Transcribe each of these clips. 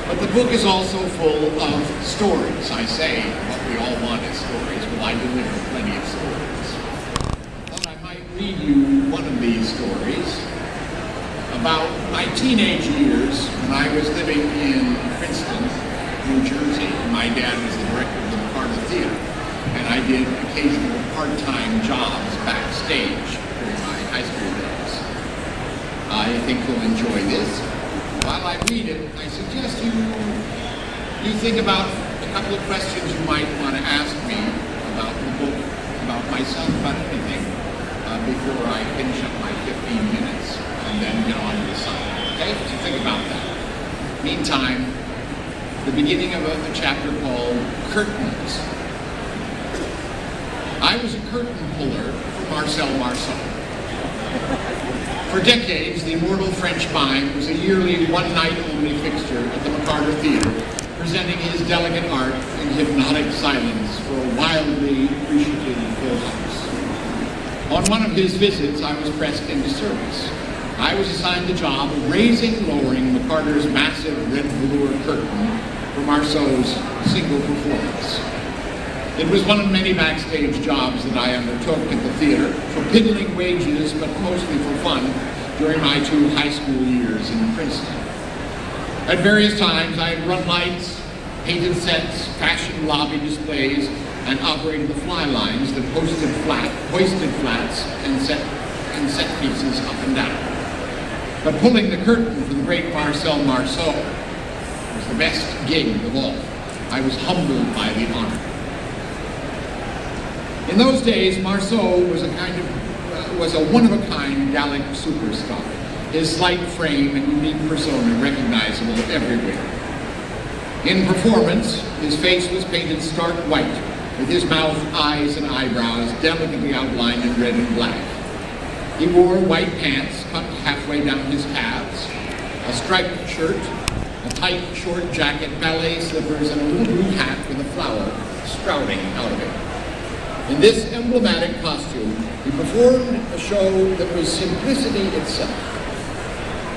But the book is also full of stories. I say what we all want is stories, but I deliver plenty of stories. I thought I might read you one of these stories about my teenage years when I was living in Princeton, New Jersey. My dad was the director of the McCarter Theater, and I did occasional part-time jobs backstage during my high school days. I think you'll enjoy this. While I read it, I suggest you think about a couple of questions you might want to ask me about the book, about myself, about anything, before I finish up my 15 minutes and then get on to the side. Okay? So think about that. Meantime, the beginning of a chapter called Curtains. I was a curtain puller for Marcel Marceau. For decades, the immortal French mime was a yearly one-night-only fixture at the McCarter Theater, presenting his delicate art in hypnotic silence for a wildly appreciative full house. On one of his visits, I was pressed into service. I was assigned the job of raising and lowering McCarter's massive red velour curtain for Marceau's single performance. It was one of many backstage jobs that I undertook at the theater for piddling wages, but mostly for fun, during my 2 high school years in Princeton. At various times, I had run lights, painted sets, fashioned lobby displays, and operated the fly lines that hoisted flats and set pieces up and down. But pulling the curtain for the great Marcel Marceau was the best gig of all. I was humbled by the honor. In those days, Marceau was a one-of-a-kind Gallic superstar. His slight frame and unique persona recognizable everywhere. In performance, his face was painted stark white, with his mouth, eyes, and eyebrows delicately outlined in red and black. He wore white pants cut halfway down his calves, a striped shirt, a tight, short jacket, ballet slippers, and a little blue hat with a flower sprouting out of it. In this emblematic costume, he performed a show that was simplicity itself.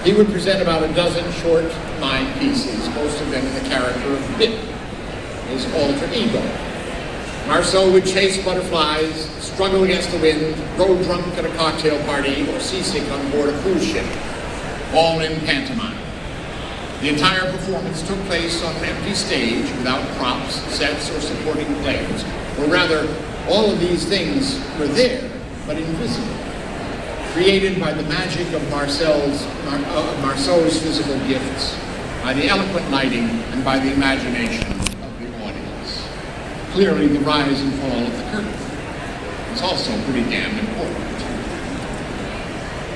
He would present about a dozen short mime pieces, most of them in the character of Bip, his alter ego. Marceau would chase butterflies, struggle against the wind, grow drunk at a cocktail party, or seasick on board a cruise ship, all in pantomime. The entire performance took place on an empty stage without props, sets, or supporting players, or rather, all of these things were there, but invisible, created by the magic of Marceau's physical gifts, by the eloquent lighting, and by the imagination of the audience. Clearly, the rise and fall of the curtain is also pretty damn important.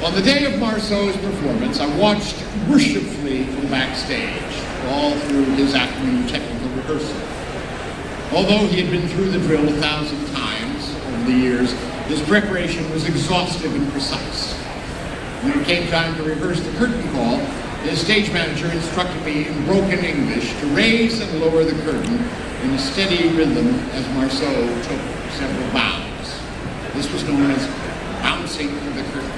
On the day of Marceau's performance, I watched worshipfully from backstage, all through his afternoon technical rehearsal. Although he had been through the drill 1,000 times over the years, his preparation was exhaustive and precise. When it came time to rehearse the curtain call, his stage manager instructed me in broken English to raise and lower the curtain in a steady rhythm as Marceau took several bows. This was known as bouncing the curtain,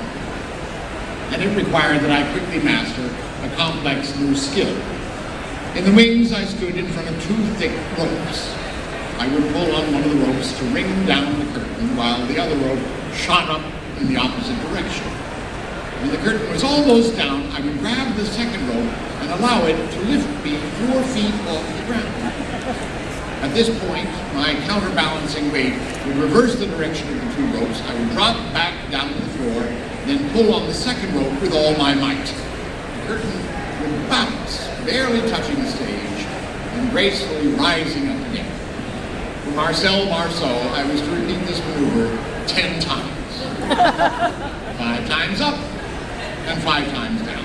and it required that I quickly master a complex new skill. In the wings, I stood in front of 2 thick ropes. I would pull on one of the ropes to ring down the curtain while the other rope shot up in the opposite direction. When the curtain was almost down, I would grab the second rope and allow it to lift me 4 feet off the ground. At this point, my counterbalancing weight would reverse the direction of the 2 ropes. I would drop back down to the floor, then pull on the second rope with all my might. The curtain would bounce, barely touching the stage, and gracefully rising up again. For Marcel Marceau, I was to repeat this maneuver 10 times. 5 times up, and 5 times down.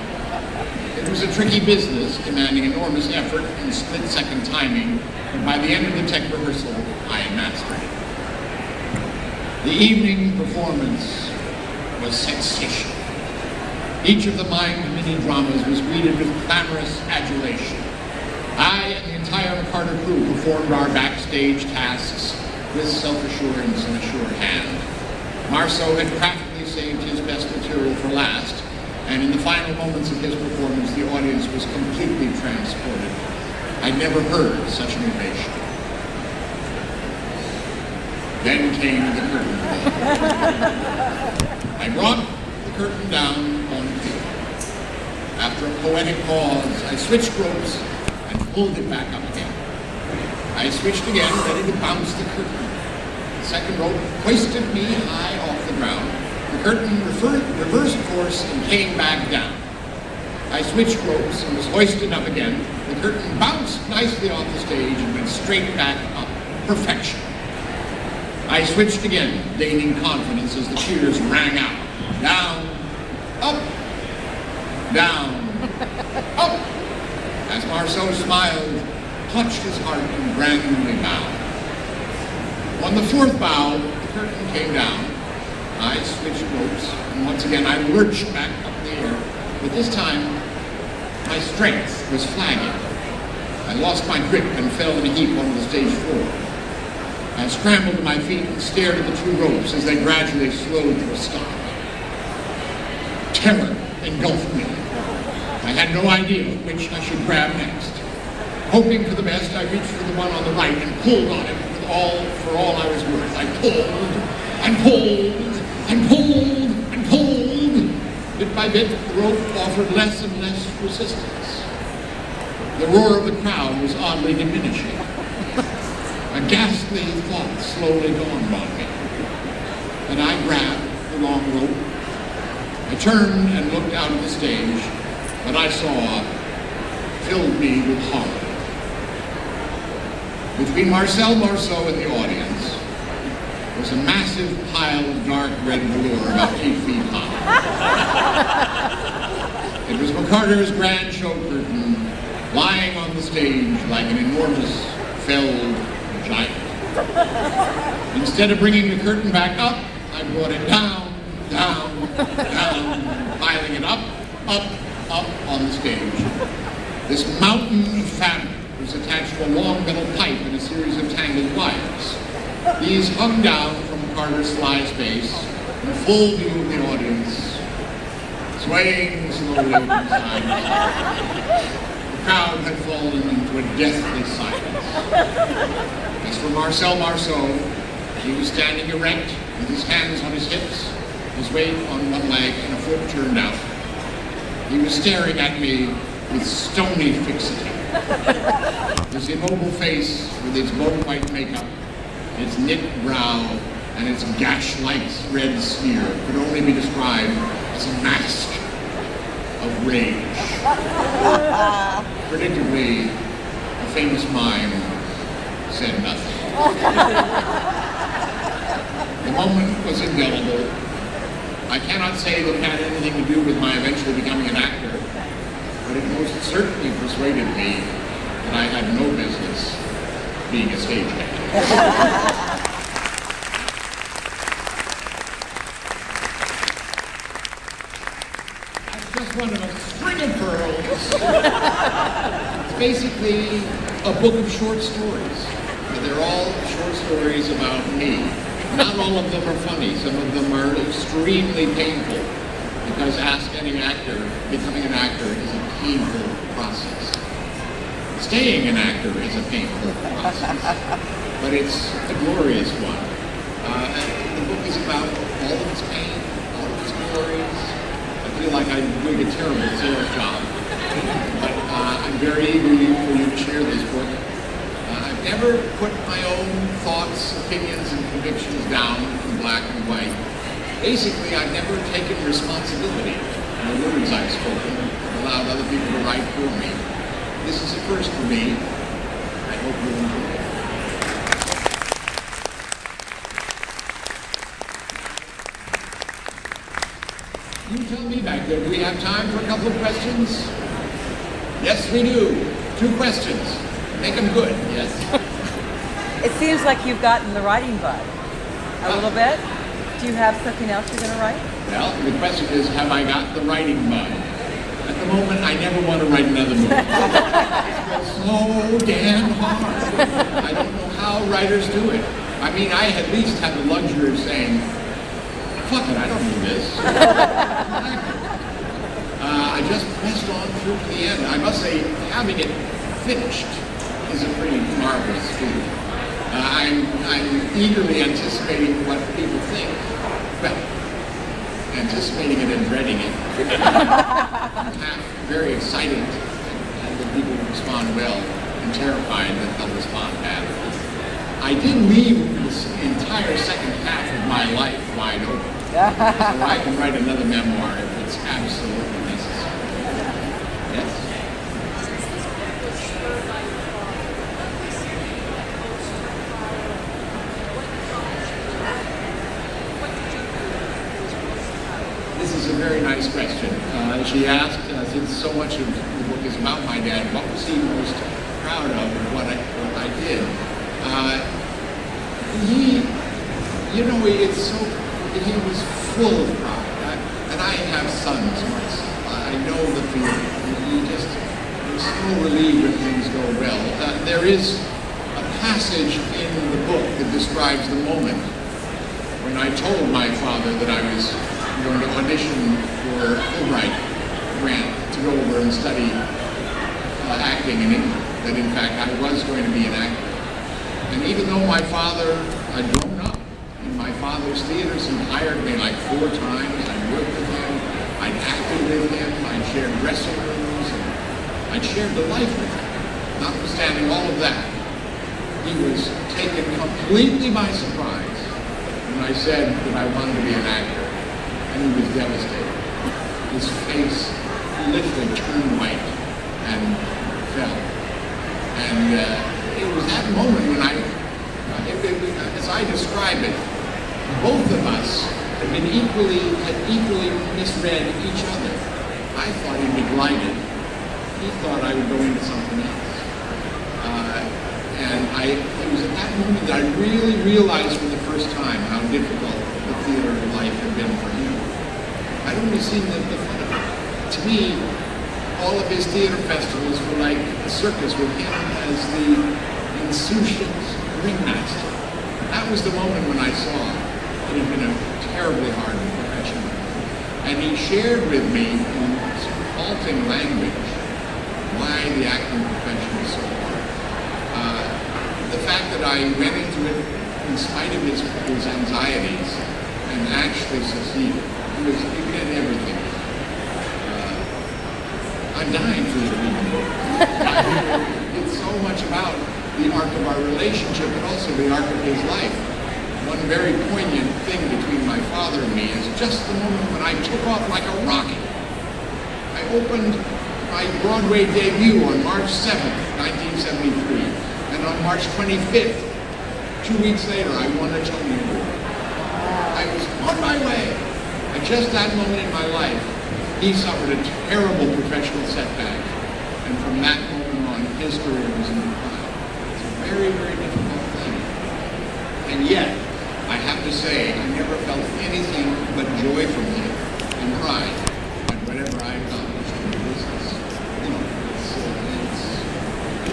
It was a tricky business, demanding enormous effort and split-second timing, but by the end of the tech rehearsal, I had mastered it. The evening performance was sensational. Each of the mimed mini-dramas was greeted with clamorous adulation. I and the entire McCarter crew performed our backstage tasks with self-assurance and a sure hand. Marceau had craftily saved his best material for last, and in the final moments of his performance, the audience was completely transported I'd never heard such an ovation. Then came the curtain call. I brought the curtain down on the field. After a poetic pause, I switched ropes and pulled it back up again. I switched again, ready to bounce the curtain. The second rope hoisted me high off the ground. The curtain reversed course and came back down. I switched ropes and was hoisted up again. The curtain bounced nicely off the stage and went straight back up. Perfection. I switched again, gaining confidence as the cheers rang out. Down, up, down, up. As Marceau smiled, clutched his heart, and grandly bowed. On the fourth bow, the curtain came down. I switched ropes, and once again I lurched back up in the air. But this time, my strength was flagging. I lost my grip and fell in a heap on the stage floor. I scrambled to my feet and stared at the two ropes as they gradually slowed to a stop. Terror engulfed me. I had no idea which I should grab next. Hoping for the best, I reached for the one on the right and pulled on it for all I was worth. I pulled and pulled and pulled and pulled. Bit by bit, the rope offered less and less resistance. The roar of the crowd was oddly diminishing. A ghastly thought slowly dawned on me. Then I grabbed the long rope. I turned and looked out at the stage. What I saw filled me with horror. Between Marcel Marceau and the audience was a massive pile of dark red velour about 8 feet high. It was McCarter's grand show curtain lying on the stage like an enormous felled giant. Instead of bringing the curtain back up, I brought it down, down, down, piling it up on the stage. This mountain of fabric was attached to a long metal pipe and a series of tangled wires. These hung down from Carter's fly space in full view of the audience, swaying slowly from side to side. The crowd had fallen into a deathly silence. As for Marcel Marceau, he was standing erect with his hands on his hips, his weight on one leg and a foot turned out. He was staring at me with stony fixity. His immobile face, with its bone white makeup, its knit brow, and its gash-like red smear, could only be described as a mask of rage. Predictably, a famous mime said nothing. The moment was indelible. I cannot say that it had anything to do with my eventually becoming an actor, but it most certainly persuaded me that I had no business being a stagehand. That's just one of a string of pearls. It's basically a book of short stories. But they're all short stories about me. Not all of them are funny. Some of them are extremely painful. Because ask any actor, becoming an actor is a painful process. Staying an actor is a painful process. But it's a glorious one. The book is about all of its pain, all of its glories. I feel like I'm doing a terrible sales job. But I'm very eager for you to share this book. I've never put my own thoughts, opinions, and convictions down in black and white. Basically, I've never taken responsibility for the words I've spoken and allowed other people to write for me. This is a first for me. I hope you'll enjoy it. You tell me back there, do we have time for a couple of questions? Yes, we do. 2 questions. Make them good, yes. It seems like you've gotten the writing bug a little bit. Do you have something else you're going to write? Well, the question is, have I got the writing bug? At the moment, I never want to write another movie. It's so damn hard. I don't know how writers do it. I mean, I at least have the luxury of saying, fuck it, I don't do this. I just pressed on through to the end. I must say, having it finished is a pretty marvelous feeling. I'm eagerly anticipating what people think. Well, anticipating it and dreading it. I'm very excited that people will respond well and terrified that they'll respond badly. I did leave this entire second half of my life wide open. So I can write another memoir if it's absolutely necessary. Yes? This is a very nice question. She asked, since so much of the book is about my dad, what was he most proud of what I did? He was full of pride. And I have sons myself. I know the feeling. You're so relieved when things go well. There is a passage in the book that describes the moment when I told my father that I was going to audition for a Fulbright grant to go over and study acting in England. That in fact I was going to be an actor. And even though my father had grown up in my father's theaters, he hired me like 4 times. I worked with him, I'd acted with him, I'd shared dressing rooms, and I'd shared the life with him. Notwithstanding all of that, he was taken completely by surprise when I said that I wanted to be an actor, and he was devastated. His face literally turned white and fell. And it was that moment when as I describe it, both of us had equally misread each other. I thought he'd be blighted. He thought I would go into something else. And it was at that moment that I really realized for the first time how difficult the theater life had been for him. I'd only seen the fun of it. To me, all of his theater festivals were like a circus with him as the insouciant ringmaster. That was the moment when I saw it had been a terribly hard profession. And he shared with me in halting language why the acting profession is so hard. The fact that I went into it in spite of his anxieties and actually succeeded. He did everything. I'm dying for you to read the book. It's so much about the arc of our relationship, but also the arc of his life. One very poignant thing between my father and me is just the moment when I took off like a rocket. I opened my Broadway debut on March 7th, 1973, and on March 25th, 2 weeks later, I won a Tony Award. I was on my way. At just that moment in my life, he suffered a terrible professional setback, and from that moment on, his career was in decline. It's a very, very difficult thing. And yet, I have to say, I never felt anything but joy from him and pride at whatever I accomplished in the business.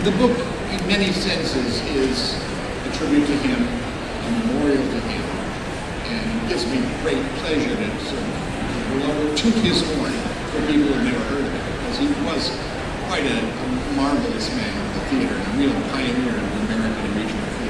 The book, in many senses, is a tribute to him, a memorial to him, and it gives me great pleasure to sort of toot his horn for people who have never heard of it, because he was quite a marvelous man of the theater, and a real pioneer of the American and regional theater.